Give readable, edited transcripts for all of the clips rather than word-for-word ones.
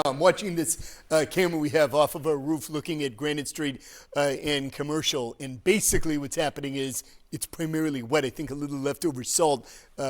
I'm watching this camera we have off of our roof looking at Granite Street and Commercial, and basically what's happening is it's primarily wet. I think a little leftover salt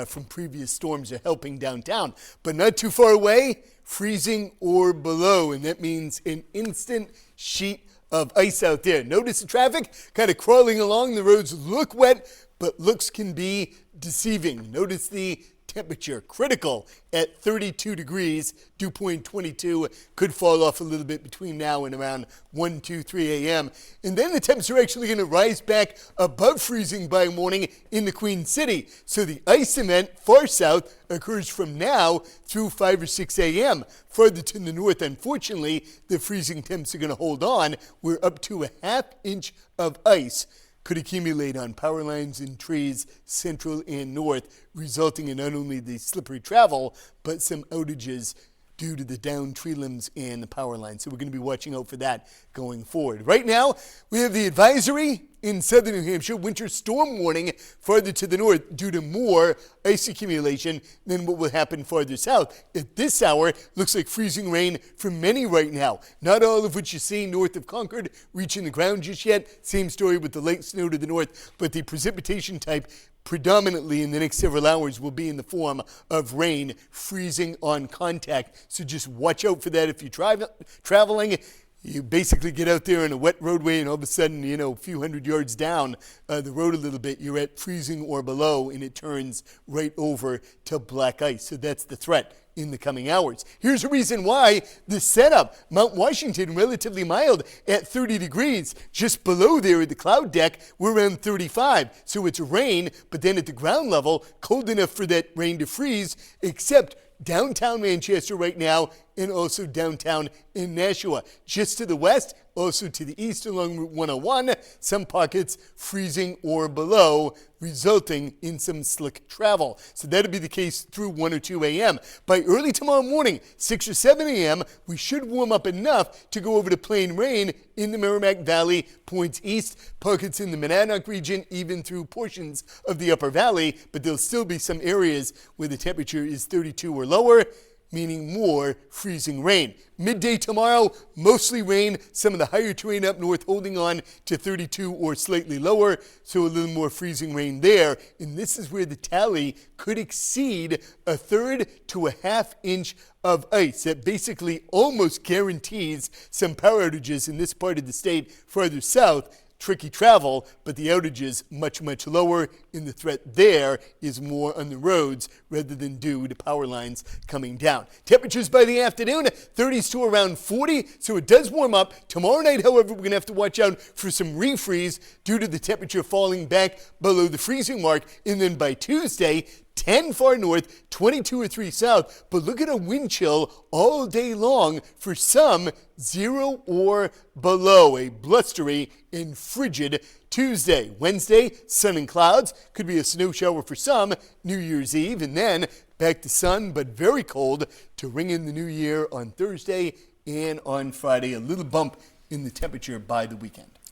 from previous storms are helping downtown, but not too far away, freezing or below, and that means an instant sheet of ice out there. Notice the traffic kind of crawling along. The roads look wet, but looks can be deceiving. Notice the temperature critical at 32 degrees. Dew point 22 could fall off a little bit between now and around 1, 2, 3 a.m. And then the temps are actually going to rise back above freezing by morning in the Queen City. So the ice event far south occurs from now through 5 or 6 a.m. Further to the north, unfortunately, the freezing temps are going to hold on. We're up to a ½ inch of ice could accumulate on power lines and trees central and north, resulting in not only the slippery travel, but some outages due to the downed tree limbs and the power lines. So we're going to be watching out for that going forward. Right now, we have the advisory in southern New Hampshire, winter storm warning farther to the north due to more ice accumulation than what will happen farther south. At this hour, looks like freezing rain for many right now. Not all of what you see north of Concord reaching the ground just yet. Same story with the light snow to the north, but the precipitation type predominantly in the next several hours will be in the form of rain, freezing on contact. So just watch out for that if you're traveling. You basically get out there on a wet roadway and all of a sudden, a few hundred yards down the road a little bit, you're at freezing or below and it turns right over to black ice. So that's the threat in the coming hours. Here's a reason why the setup. Mount Washington, relatively mild at 30 degrees. Just below there at the cloud deck, we're around 35. So it's rain, but then at the ground level, cold enough for that rain to freeze, except downtown Manchester right now and also downtown in Nashua. Just to the west, also to the east along Route 101, some pockets freezing or below, resulting in some slick travel. So that'll be the case through 1 or 2 a.m. By early tomorrow morning, 6 or 7 a.m., we should warm up enough to go over to plain rain in the Merrimack Valley, points east, pockets in the Monadnock region, even through portions of the Upper Valley, but there'll still be some areas where the temperature is 32 or lower, meaning more freezing rain. Midday tomorrow, mostly rain, some of the higher terrain up north holding on to 32 or slightly lower, so a little more freezing rain there. And this is where the tally could exceed 1/3 to a ½ inch of ice. That basically almost guarantees some power outages in this part of the state farther south. Tricky travel, but the outages much, much lower, and the threat there is more on the roads rather than due to power lines coming down. Temperatures by the afternoon, 30s to around 40, so it does warm up. Tomorrow night, however, we're going to have to watch out for some refreeze due to the temperature falling back below the freezing mark, and then by Tuesday, 10 far north, 22 or 3 south, but look at a wind chill all day long for some 0 or below. A blustery and frigid Tuesday. Wednesday, sun and clouds, could be a snow shower for some, New Year's Eve, and then back to sun, but very cold to ring in the new year on Thursday and on Friday. A little bump in the temperature by the weekend.